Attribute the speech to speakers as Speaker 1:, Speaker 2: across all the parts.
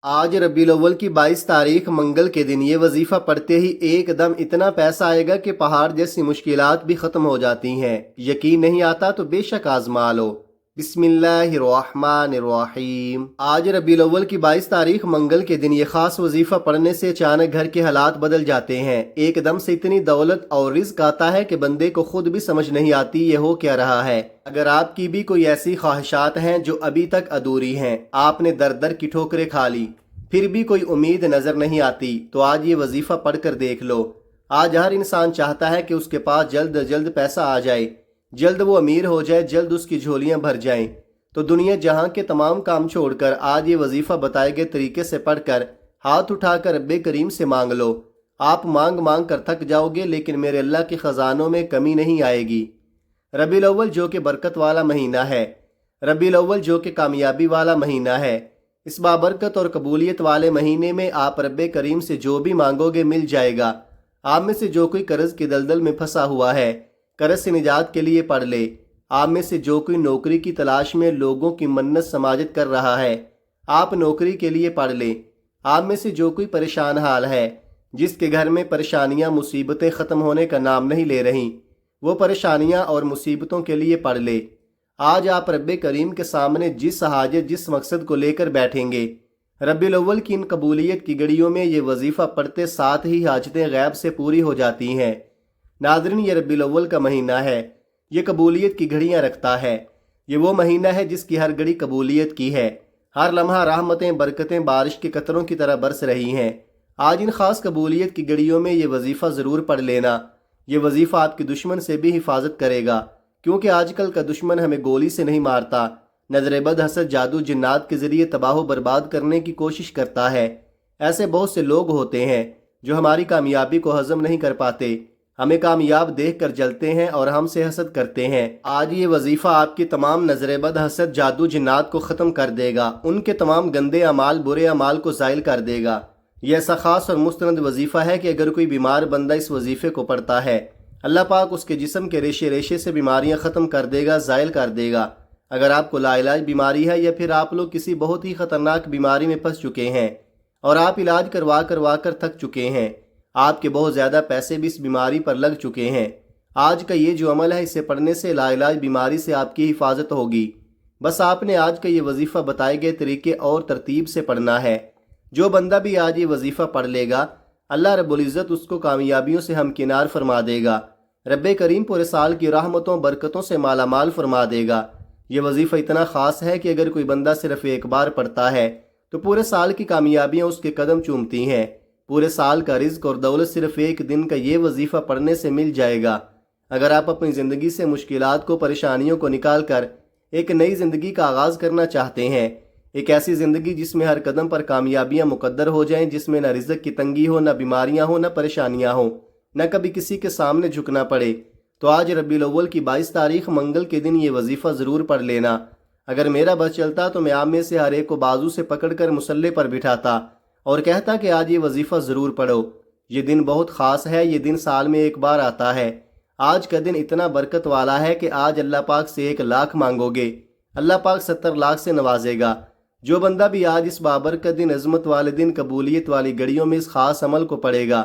Speaker 1: آج ربیع الاول کی 22 تاریخ منگل کے دن یہ وظیفہ پڑھتے ہی ایک دم اتنا پیسہ آئے گا کہ پہاڑ جیسی مشکلات بھی ختم ہو جاتی ہیں۔ یقین نہیں آتا تو بے شک آزما لو۔ بسم اللہ الرحمن الرحیم۔ آج ربیع الاول کی 22 تاریخ منگل کے دن یہ خاص وظیفہ پڑھنے سے اچانک گھر کے حالات بدل جاتے ہیں۔ ایک دم سے اتنی دولت اور رزق آتا ہے کہ بندے کو خود بھی سمجھ نہیں آتی یہ ہو کیا رہا ہے۔ اگر آپ کی بھی کوئی ایسی خواہشات ہیں جو ابھی تک ادھوری ہیں، آپ نے در در کی ٹھوکریں کھا لی، پھر بھی کوئی امید نظر نہیں آتی، تو آج یہ وظیفہ پڑھ کر دیکھ لو۔ آج ہر انسان چاہتا ہے کہ اس کے پاس جلد از جلد پیسہ آ جائے، جلد وہ امیر ہو جائے، جلد اس کی جھولیاں بھر جائیں۔ تو دنیا جہاں کے تمام کام چھوڑ کر آج یہ وظیفہ بتائے گئے طریقے سے پڑھ کر ہاتھ اٹھا کر رب کریم سے مانگ لو۔ آپ مانگ مانگ کر تھک جاؤ گے، لیکن میرے اللہ کے خزانوں میں کمی نہیں آئے گی۔ ربیع الاول جو کہ برکت والا مہینہ ہے، ربیع الاول جو کہ کامیابی والا مہینہ ہے، اس بابرکت اور قبولیت والے مہینے میں آپ رب کریم سے جو بھی مانگو گے مل جائے گا۔ آپ میں سے جو کوئی قرض کی دلدل میں پھنسا ہوا ہے، قرض سے نجات کے لیے پڑھ لے۔ آپ میں سے جو کوئی نوکری کی تلاش میں لوگوں کی منت سماجت کر رہا ہے، آپ نوکری کے لیے پڑھ لے۔ آپ میں سے جو کوئی پریشان حال ہے، جس کے گھر میں پریشانیاں مصیبتیں ختم ہونے کا نام نہیں لے رہیں، وہ پریشانیاں اور مصیبتوں کے لیے پڑھ لے۔ آج آپ رب کریم کے سامنے جس حاجت جس مقصد کو لے کر بیٹھیں گے، ربیع الاول کی ان قبولیت کی گھڑیوں میں یہ وظیفہ پڑھتے ساتھ ہی حاجتیں غیب سے پوری ہو جاتی ہیں۔ ناظرین، یہ ربیع الاول کا مہینہ ہے، یہ قبولیت کی گھڑیاں رکھتا ہے۔ یہ وہ مہینہ ہے جس کی ہر گھڑی قبولیت کی ہے، ہر لمحہ رحمتیں برکتیں بارش کے قطروں کی طرح برس رہی ہیں۔ آج ان خاص قبولیت کی گھڑیوں میں یہ وظیفہ ضرور پڑھ لینا۔ یہ وظیفہ آپ کے دشمن سے بھی حفاظت کرے گا، کیونکہ آج کل کا دشمن ہمیں گولی سے نہیں مارتا، نظر بد، حسد، جادو، جنات کے ذریعے تباہ و برباد کرنے کی کوشش کرتا ہے۔ ایسے بہت سے لوگ ہوتے ہیں جو ہماری کامیابی کو ہضم نہیں کر پاتے، ہمیں کامیاب دیکھ کر جلتے ہیں اور ہم سے حسد کرتے ہیں۔ آج یہ وظیفہ آپ کی تمام نظر بد، حسد، جادو، جنات کو ختم کر دے گا، ان کے تمام گندے اعمال، برے اعمال کو زائل کر دے گا۔ یہ ایسا خاص اور مستند وظیفہ ہے کہ اگر کوئی بیمار بندہ اس وظیفے کو پڑھتا ہے، اللہ پاک اس کے جسم کے ریشے ریشے سے بیماریاں ختم کر دے گا، زائل کر دے گا۔ اگر آپ کو لاعلاج بیماری ہے، یا پھر آپ لوگ کسی بہت ہی خطرناک بیماری میں پھنس چکے ہیں اور آپ علاج کروا کر تھک چکے ہیں، آپ کے بہت زیادہ پیسے بھی اس بیماری پر لگ چکے ہیں، آج کا یہ جو عمل ہے، اسے پڑھنے سے لاعلاج بیماری سے آپ کی حفاظت ہوگی۔ بس آپ نے آج کا یہ وظیفہ بتائے گئے طریقے اور ترتیب سے پڑھنا ہے۔ جو بندہ بھی آج یہ وظیفہ پڑھ لے گا، اللہ رب العزت اس کو کامیابیوں سے ہمکنار فرما دے گا۔ رب کریم پورے سال کی رحمتوں برکتوں سے مالا مال فرما دے گا۔ یہ وظیفہ اتنا خاص ہے کہ اگر کوئی بندہ صرف ایک بار پڑھتا ہے تو پورے سال کی کامیابیاں اس کے قدم چومتی ہیں۔ پورے سال کا رزق اور دولت صرف ایک دن کا یہ وظیفہ پڑھنے سے مل جائے گا۔ اگر آپ اپنی زندگی سے مشکلات کو، پریشانیوں کو نکال کر ایک نئی زندگی کا آغاز کرنا چاہتے ہیں، ایک ایسی زندگی جس میں ہر قدم پر کامیابیاں مقدر ہو جائیں، جس میں نہ رزق کی تنگی ہو، نہ بیماریاں ہوں، نہ پریشانیاں ہوں، نہ کبھی کسی کے سامنے جھکنا پڑے، تو آج ربیع الاول کی 22 تاریخ منگل کے دن یہ وظیفہ ضرور پڑھ لینا۔ اگر میرا بس چلتا تو میں آپ میں سے ہر ایک کو بازو سے پکڑ کر مصلے پر بٹھاتا اور کہتا کہ آج یہ وظیفہ ضرور پڑھو۔ یہ دن بہت خاص ہے، یہ دن سال میں ایک بار آتا ہے۔ آج کا دن اتنا برکت والا ہے کہ آج اللہ پاک سے 1 لاکھ مانگو گے، اللہ پاک 70 لاکھ سے نوازے گا۔ جو بندہ بھی آج اس بابرکت دن، عظمت والے دن، قبولیت والی گھڑیوں میں اس خاص عمل کو پڑھے گا،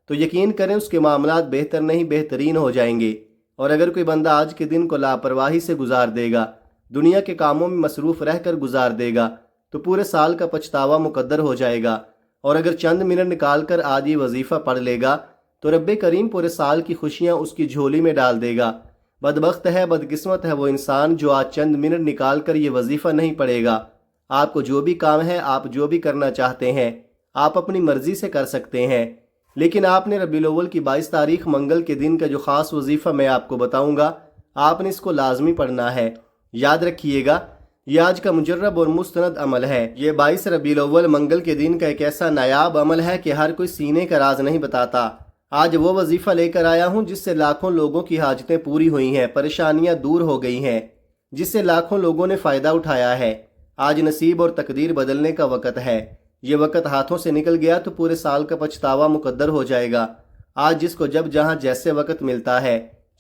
Speaker 1: تو یقین کریں اس کے معاملات بہتر نہیں بہترین ہو جائیں گے۔ اور اگر کوئی بندہ آج کے دن کو لاپرواہی سے گزار دے گا، دنیا کے کاموں میں مصروف رہ کر گزار دے گا، تو پورے سال کا پچھتاوا مقدر ہو جائے گا۔ اور اگر چند منٹ نکال کر آج یہ وظیفہ پڑھ لے گا تو رب کریم پورے سال کی خوشیاں اس کی جھولی میں ڈال دے گا۔ بدبخت ہے، بدقسمت ہے وہ انسان جو آج چند منٹ نکال کر یہ وظیفہ نہیں پڑھے گا۔ آپ کو جو بھی کام ہے، آپ جو بھی کرنا چاہتے ہیں، آپ اپنی مرضی سے کر سکتے ہیں، لیکن آپ نے ربیع الاول کی 22 تاریخ منگل کے دن کا جو خاص وظیفہ میں آپ کو بتاؤں گا، آپ نے اس کو لازمی پڑھنا ہے۔ یاد رکھیے گا، یہ آج کا مجرب اور مستند عمل ہے۔ یہ 22 ربیع الاول منگل کے دن کا ایک ایسا نایاب عمل ہے کہ ہر کوئی سینے کا راز نہیں بتاتا۔ آج وہ وظیفہ لے کر آیا ہوں جس سے لاکھوں لوگوں کی حاجتیں پوری ہوئی ہیں، پریشانیاں دور ہو گئی ہیں، جس سے لاکھوں لوگوں نے فائدہ اٹھایا ہے۔ آج نصیب اور تقدیر بدلنے کا وقت ہے۔ یہ وقت ہاتھوں سے نکل گیا تو پورے سال کا پچھتاوا مقدر ہو جائے گا۔ آج جس کو جب جہاں جیسے وقت ملتا ہے،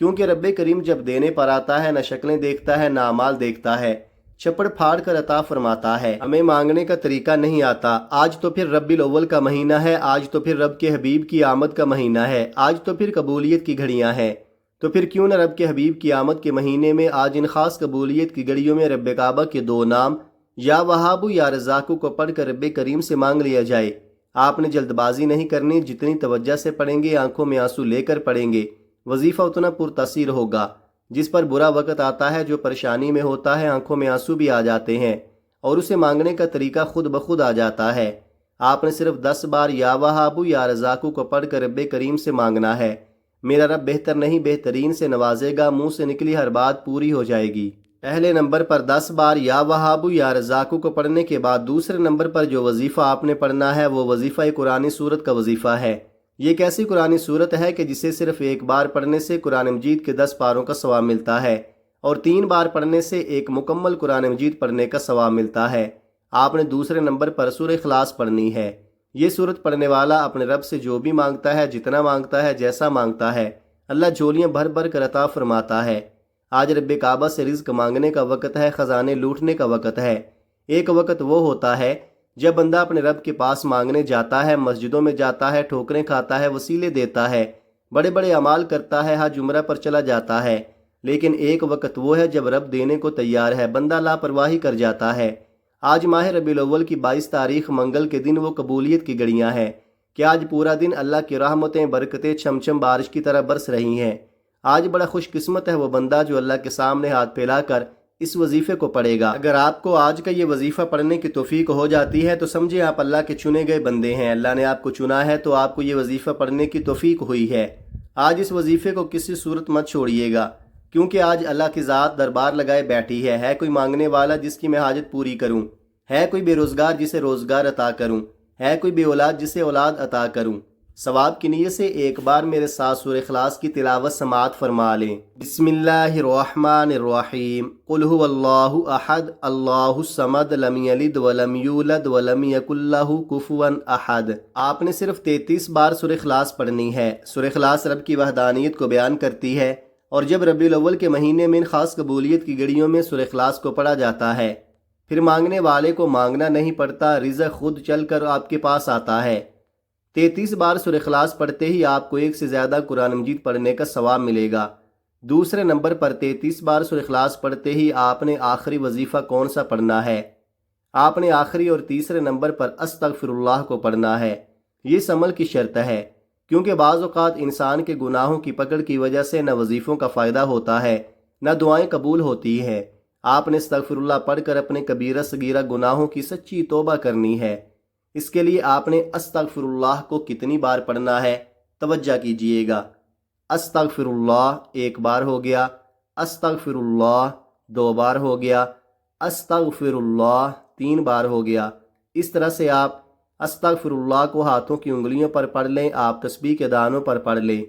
Speaker 1: کیونکہ رب کریم جب دینے پر آتا ہے نہ شکلیں دیکھتا ہے نہ اعمال دیکھتا ہے، چھپڑ پھاڑ کر عطا فرماتا ہے۔ ہمیں مانگنے کا طریقہ نہیں آتا۔ آج تو پھر ربیع الاول کا مہینہ ہے، آج تو پھر رب کے حبیب کی آمد کا مہینہ ہے، آج تو پھر قبولیت کی گھڑیاں ہیں، تو پھر کیوں نہ رب کے حبیب کی آمد کے مہینے میں آج ان خاص قبولیت کی گھڑیوں میں رب کعبہ کے دو نام یا وہابو یا رزاقو کو پڑھ کر رب کریم سے مانگ لیا جائے۔ آپ نے جلد بازی نہیں کرنی، جتنی توجہ سے پڑھیں گے، آنکھوں میں آنسو لے کر پڑھیں گے، وظیفہ اتنا پرتاثیر ہوگا۔ جس پر برا وقت آتا ہے، جو پریشانی میں ہوتا ہے، آنکھوں میں آنسو بھی آ جاتے ہیں اور اسے مانگنے کا طریقہ خود بخود آ جاتا ہے۔ آپ نے صرف 10 بار یا وہابو یا رزاقو کو پڑھ کر رب کریم سے مانگنا ہے۔ میرا رب بہتر نہیں بہترین سے نوازے گا، منہ سے نکلی ہر بات پوری ہو جائے گی۔ پہلے نمبر پر 10 بار یا وہابو یا رزاقو کو پڑھنے کے بعد دوسرے نمبر پر جو وظیفہ آپ نے پڑھنا ہے وہ وظیفہ قرآن سورت کا وظیفہ ہے۔ یہ ایک ایسی قرآن سورت ہے کہ جسے صرف ایک بار پڑھنے سے قرآن مجید کے 10 پاروں کا ثواب ملتا ہے اور 3 بار پڑھنے سے ایک مکمل قرآن مجید پڑھنے کا ثواب ملتا ہے۔ آپ نے دوسرے نمبر پر سورہ اخلاص پڑھنی ہے۔ یہ سورت پڑھنے والا اپنے رب سے جو بھی مانگتا ہے، جتنا مانگتا ہے، جیسا مانگتا ہے، اللہ جھولیاں بھر بھر کر عطا فرماتا ہے۔ آج رب کعبہ سے رزق مانگنے کا وقت ہے، خزانے لوٹنے کا وقت ہے۔ ایک وقت وہ ہوتا ہے جب بندہ اپنے رب کے پاس مانگنے جاتا ہے، مسجدوں میں جاتا ہے، ٹھوکریں کھاتا ہے، وسیلے دیتا ہے، بڑے بڑے اعمال کرتا ہے، حج عمرہ پر چلا جاتا ہے، لیکن ایک وقت وہ ہے جب رب دینے کو تیار ہے، بندہ لاپرواہی کر جاتا ہے۔ آج ماہ ربیع الاول کی 22 تاریخ منگل کے دن وہ قبولیت کی گھڑیاں ہیں کہ آج پورا دن اللہ کی رحمتیں برکتیں چھم چھم بارش کی طرح برس رہی ہیں۔ آج بڑا خوش قسمت ہے وہ بندہ جو اللہ کے سامنے ہاتھ پھیلا کر اس وظیفے کو پڑھے گا۔ اگر آپ کو آج کا یہ وظیفہ پڑھنے کی توفیق ہو جاتی ہے تو سمجھے آپ اللہ کے چنے گئے بندے ہیں، اللہ نے آپ کو چنا ہے تو آپ کو یہ وظیفہ پڑھنے کی توفیق ہوئی ہے۔ آج اس وظیفے کو کسی صورت مت چھوڑیے گا، کیونکہ آج اللہ کی ذات دربار لگائے بیٹھی ہے کوئی مانگنے والا جس کی میں حاجت پوری کروں، ہے کوئی بے روزگار جسے روزگار عطا کروں، ہے کوئی بے اولاد جسے اولاد عطا کروں۔ ثواب کی نیت سے ایک بار میرے ساتھ سورہ اخلاص کی تلاوت سماعت فرما لیں۔ بسم اللہ الرحمن الرحیم، قل هو اللہ احد اللہ الصمد لم یلد ولم یولد ولم یکن لہ کفوا احد۔ آپ نے صرف 33 بار سورہ اخلاص پڑھنی ہے۔ سورہ اخلاص رب کی وحدانیت کو بیان کرتی ہے، اور جب ربیع الاول کے مہینے میں ان خاص قبولیت کی گھڑیوں میں سورہ اخلاص کو پڑھا جاتا ہے، پھر مانگنے والے کو مانگنا نہیں پڑتا، رزق خود چل کر آپ کے پاس آتا ہے۔ 33 بار سورہ اخلاص پڑھتے ہی آپ کو ایک سے زیادہ قرآن مجید پڑھنے کا ثواب ملے گا۔ دوسرے نمبر پر 33 بار سورہ اخلاص پڑھتے ہی آپ نے آخری وظیفہ کون سا پڑھنا ہے؟ آپ نے آخری اور تیسرے نمبر پر استغفر اللہ کو پڑھنا ہے۔ یہ اس عمل کی شرط ہے، کیونکہ بعض اوقات انسان کے گناہوں کی پکڑ کی وجہ سے نہ وظیفوں کا فائدہ ہوتا ہے نہ دعائیں قبول ہوتی ہیں۔ آپ نے استغفر اللہ پڑھ کر اپنے کبیرہ صغیرہ گناہوں کی سچی توبہ کرنی ہے۔ اس کے لیے آپ نے استغفر اللہ کو کتنی بار پڑھنا ہے؟ توجہ کیجئے گا۔ استغفر اللہ 1 بار ہو گیا، استغفر اللہ 2 بار ہو گیا، استغفر اللہ 3 بار ہو گیا۔ اس طرح سے آپ استغفر اللہ کو ہاتھوں کی انگلیوں پر پڑھ لیں، آپ تسبیح کے دانوں پر پڑھ لیں۔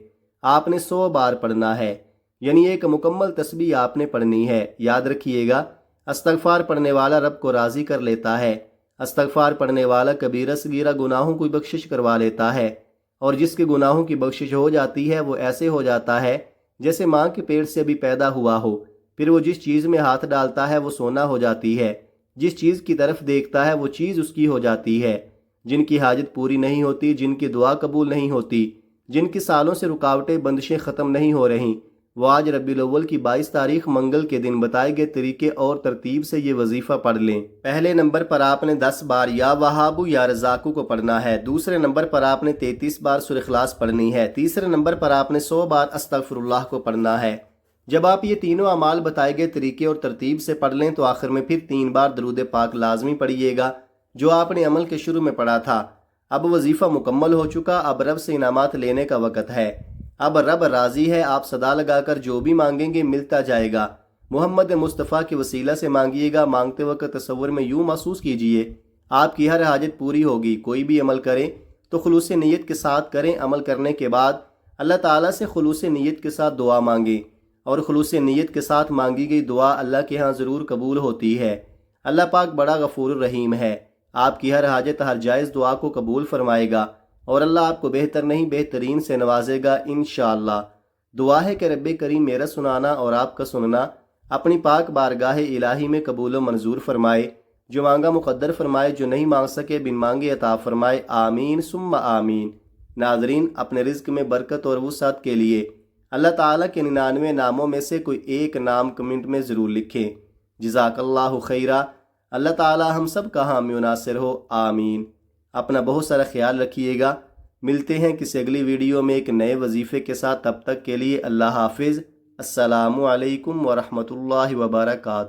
Speaker 1: آپ نے 100 بار پڑھنا ہے، یعنی ایک مکمل تسبیح آپ نے پڑھنی ہے۔ یاد رکھیے گا، استغفار پڑھنے والا رب کو راضی کر لیتا ہے، استغفار پڑھنے والا کبیرہ صغیرہ گناہوں کو بخشش کروا لیتا ہے، اور جس کے گناہوں کی بخشش ہو جاتی ہے وہ ایسے ہو جاتا ہے جیسے ماں کے پیٹ سے بھی پیدا ہوا ہو۔ پھر وہ جس چیز میں ہاتھ ڈالتا ہے وہ سونا ہو جاتی ہے، جس چیز کی طرف دیکھتا ہے وہ چیز اس کی ہو جاتی ہے۔ جن کی حاجت پوری نہیں ہوتی، جن کی دعا قبول نہیں ہوتی، جن کی سالوں سے رکاوٹیں بندشیں ختم نہیں ہو رہیں، وہ آج ربیع الاول کی 22 تاریخ منگل کے دن بتائے گئے طریقے اور ترتیب سے یہ وظیفہ پڑھ لیں۔ پہلے نمبر پر آپ نے 10 بار یا وہابو یا رزاقو کو پڑھنا ہے، دوسرے نمبر پر آپ نے 33 بار سورہ اخلاص پڑھنی ہے، تیسرے نمبر پر آپ نے 100 بار استغفر اللہ کو پڑھنا ہے۔ جب آپ یہ تینوں اعمال بتائے گئے طریقے اور ترتیب سے پڑھ لیں تو آخر میں پھر 3 بار درود پاک لازمی پڑھیے گا، جو آپ نے عمل کے شروع میں پڑھا تھا۔ اب وظیفہ مکمل ہو چکا، اب رب سے انعامات لینے کا وقت ہے۔ اب رب راضی ہے، آپ صدا لگا کر جو بھی مانگیں گے ملتا جائے گا۔ محمد مصطفیٰ کے وسیلہ سے مانگیے گا، مانگتے وقت تصور میں یوں محسوس کیجئے آپ کی ہر حاجت پوری ہوگی۔ کوئی بھی عمل کریں تو خلوص نیت کے ساتھ کریں، عمل کرنے کے بعد اللہ تعالیٰ سے خلوص نیت کے ساتھ دعا مانگیں، اور خلوص نیت کے ساتھ مانگی گئی دعا اللہ کے ہاں ضرور قبول ہوتی ہے۔ اللہ پاک بڑا غفور الرحیم ہے، آپ کی ہر حاجت ہر جائز دعا کو قبول فرمائے گا، اور اللہ آپ کو بہتر نہیں بہترین سے نوازے گا انشاءاللہ۔ دعا ہے کہ رب کریم میرا سنانا اور آپ کا سننا اپنی پاک بارگاہ الہی میں قبول و منظور فرمائے، جو مانگا مقدر فرمائے، جو نہیں مانگ سکے بن مانگے عطا فرمائے، آمین ثم آمین۔ ناظرین، اپنے رزق میں برکت اور وسعت کے لیے اللہ تعالیٰ کے 99 ناموں میں سے کوئی ایک نام کمنٹ میں ضرور لکھیں۔ جزاک اللہ خیرہ۔ اللہ تعالیٰ ہم سب کا حامی و ناصر ہو، آمین۔ اپنا بہت سارا خیال رکھیے گا۔ ملتے ہیں کسی اگلی ویڈیو میں ایک نئے وظیفے کے ساتھ، تب تک کے لیے اللہ حافظ۔ السلام علیکم ورحمۃ اللہ وبرکاتہ۔